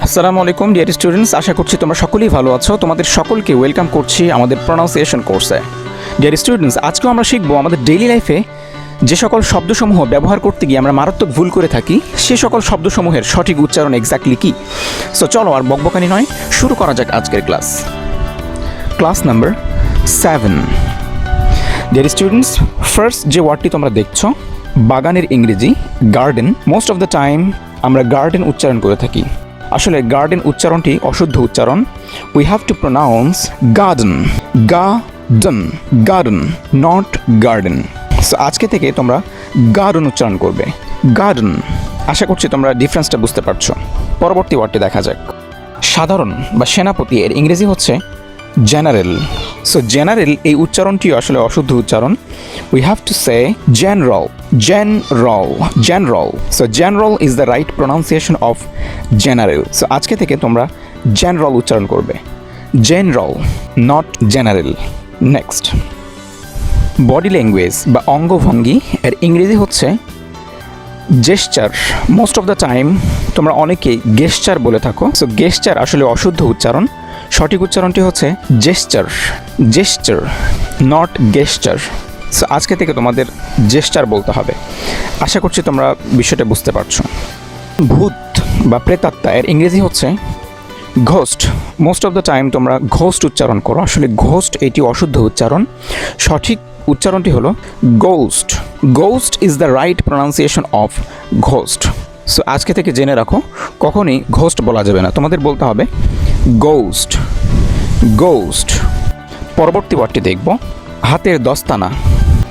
আসসালামু আলাইকুম dear students, আশা করছি তোমরা সকলেই ভালো আছো। তোমাদের সকলকে ওয়েলকাম করছি আমাদের প্রনাউন্সিয়েশন কোর্সে। ডিয়ার স্টুডেন্টস, আজকেও আমরা শিখবো আমাদের ডেইলি লাইফে যে সকল শব্দসমূহ ব্যবহার করতে গিয়ে আমরা মারাত্মক ভুল করে থাকি, সে সকল শব্দসমূহের সঠিক উচ্চারণ এক্স্যাক্টলি কী। সো চলো আর বকবকানি নয়, শুরু করা যাক আজকের class number 7। Dear students, first যে ওয়ার্ডটি তোমরা দেখছো বাগানের ইংরেজি garden. Most of the time আমরা গার্ডেন উচ্চারণ করে থাকি। আসলে গার্ডেন উচ্চারণটি অশুদ্ধ উচ্চারণ। We have to pronounce garden, garden, not garden. So আজকে থেকে তোমরা গার্ডেন উচ্চারণ করবে, গার্ডেন। আশা করছি তোমরা ডিফারেন্সটা বুঝতে পারছো। পরবর্তী ওয়ার্ডটি দেখা যাক। সাধারণ বা সেনাপতি এর ইংরেজি হচ্ছে জেনারেল। সো জেনারেল এই উচ্চারণটিও আসলে অশুদ্ধ উচ্চারণ। We have to say general, general. So general is the right pronunciation of general. So আজকে থেকে তোমরা জেনারেল উচ্চারণ করবে, general, not general. Next, body language বা অঙ্গভঙ্গি এর ইংরেজি হচ্ছে gesture. Most of the time তোমরা অনেকেই গেস্চার বলে থাকো। সো গেস্চার আসলে অশুদ্ধ উচ্চারণ। সঠিক উচ্চারণটি হচ্ছে জেস্চার, নট গেস্চার। সো আজকে থেকে তোমাদের জেস্চার বলতে হবে। আশা করছি তোমরা বিষয়টা বুঝতে পারছো। ভূত বা প্রেতাত্মা এর ইংরেজি হচ্ছে ghost. Most of the time তোমরা ঘোস্ট উচ্চারণ করো। আসলে ঘোস্ট এটি অশুদ্ধ উচ্চারণ। সঠিক উচ্চারণটি হলো ghost is the right pronunciation of ghost. So আজকে থেকে জেনে রাখো, কখনই ঘোস্ট বলা যাবে না, তোমাদের বলতে হবে গোস্ট। পরবর্তী ওয়ার্ডটি দেখব, হাতের দস্তানা।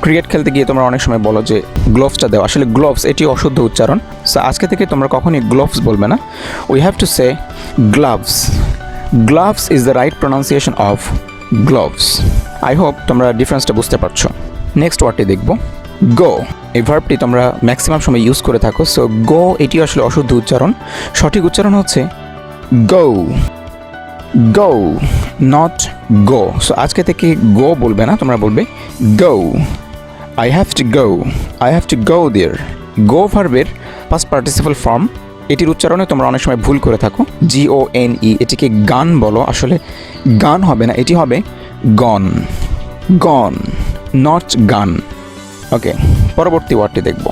ক্রিকেট খেলতে গিয়ে তোমরা অনেক সময় বলো যে গ্লোভসটা দেওয়া, আসলে গ্লোভস এটি অশুদ্ধ উচ্চারণ। সো আজকে থেকে তোমরা কখনই গ্লোভস বলবে না। We have to say gloves is the right pronunciation of gloves. I hope তোমরা ডিফারেন্সটা বুঝতে পারছো। নেক্সট ওয়ার্ডটি দেখব, গো। এই ভার্বটি তোমরা ম্যাক্সিমাম সময় ইউজ করে থাকো। সো গো এটি আসলে অশুদ্ধ উচ্চারণ। সঠিক উচ্চারণ হচ্ছে গো, নট গো। সো আজকে থেকে গো বলবে না, তোমরা বলবে গো। আই হ্যাভ টু গো দেয়ার। গো ভার্বের পাস্ট পার্টিসিপল ফর্ম। এটির উচ্চারণে তোমরা অনেক সময় ভুল করে থাকো, GONE। এটিকে গান বলো, আসলে গান হবে না, এটি হবে গন, নট গান। ওকে, পরবর্তী ওয়ার্ডটি দেখব,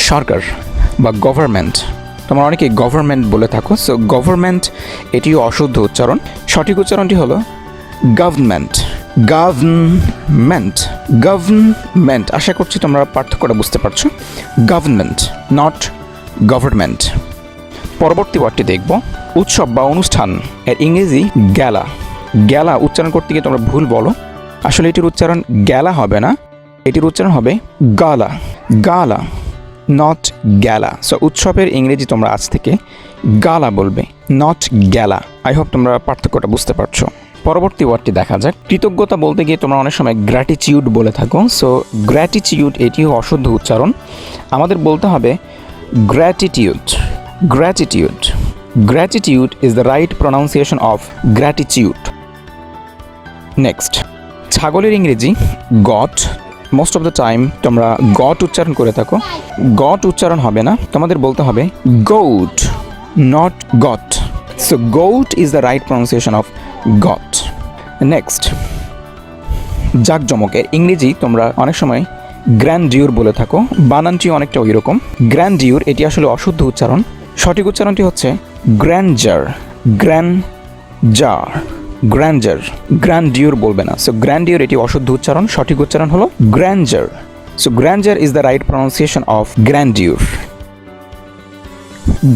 সরকার বা গভর্নমেন্ট। তোমরা অনেকে গভর্নমেন্ট বলে থাকো। সো গভর্নমেন্ট এটিও অশুদ্ধ উচ্চারণ। সঠিক উচ্চারণটি হলো গভর্নমেন্ট। আশা করছি তোমরা পার্থক্যটা বুঝতে পারছো। Government, not government. পরবর্তী ওয়ার্ডটি দেখব, উৎসব বা অনুষ্ঠান এর ইংরেজি গ্যালা উচ্চারণ করতে গিয়ে তোমরা ভুল বলো। আসলে এটির উচ্চারণ গ্যালা হবে না, এটির উচ্চারণ হবে গালা, নট গ্যালা। সো উৎসবের ইংরেজি তোমরা আজ থেকে গালা বলবে, নট গ্যালা। আই হোপ তোমরা পার্থক্যটা বুঝতে পারছো। পরবর্তী ওয়ার্ডটি দেখা যাক। কৃতজ্ঞতা বলতে গিয়ে তোমরা অনেক সময় গ্র্যাটিটিউড বলে থাকো। সো গ্র্যাটিটিউড এটিও অশুদ্ধ উচ্চারণ। আমাদের বলতে হবে gratitude is the right pronunciation of gratitude. Next, ছাগলের ইংরেজি goat. Most of the time তোমরা গট উচ্চারণ করে থাকো। গট উচ্চারণ হবে না, তোমাদের বলতে হবে goat, not got. So goat is the right pronunciation of got. Next, জাকজমকের ইংরেজি তোমরা অনেক সময় গ্র্যান্ডিউর বলে থাকো। বানানটি অনেকটা ওই রকম। গ্র্যান্ডিউর এটি আসলে অশুদ্ধ উচ্চারণ। সঠিক উচ্চারণটি হচ্ছে গ্র্যান্ডিউর বলবে না। সো গ্র্যান্ডিউর এটি অশুদ্ধ উচ্চারণ। সঠিক উচ্চারণ হলো grandeur. So grandeur is the right pronunciation of গ্র্যান্ডিউর।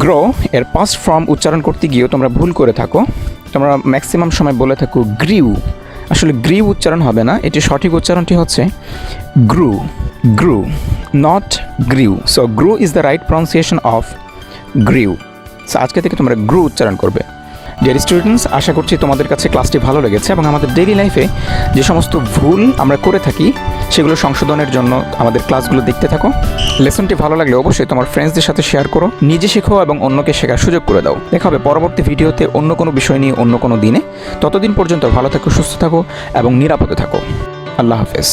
Grow এর পাস্ট ফর্ম উচ্চারণ করতে গিয়েও তোমরা ভুল করে থাকো। তোমরা ম্যাক্সিমাম সময় বলে থাকো গ্রিউ। আসলে গ্রিউ উচ্চারণ হবে না, এটি সঠিক উচ্চারণটি হচ্ছে grew, not গ্রিউ। So grew is the right pronunciation of গ্রিউ। So আজকে থেকে তোমরা গ্রু উচ্চারণ করবে। ডিয়ার স্টুডেন্টস, আশা করছি তোমাদের কাছে ক্লাসটি ভালো লেগেছে এবং আমাদের ডেইলি লাইফে যে সমস্ত ভুল আমরা করে থাকি সেগুলো সংশোধনের জন্য আমাদের ক্লাসগুলো দেখতে থাকো। লেসনটি ভালো লাগলে অবশ্যই তোমার ফ্রেন্ডসদের সাথে শেয়ার করো, নিজে শেখো এবং অন্যকে শেখার সুযোগ করে দাও। দেখা হবে পরবর্তী ভিডিওতে অন্য কোনো বিষয় নিয়ে অন্য কোনো দিনে। ততদিন পর্যন্ত ভালো থাকো, সুস্থ থাকো এবং নিরাপদে থাকো। আল্লাহ হাফেজ।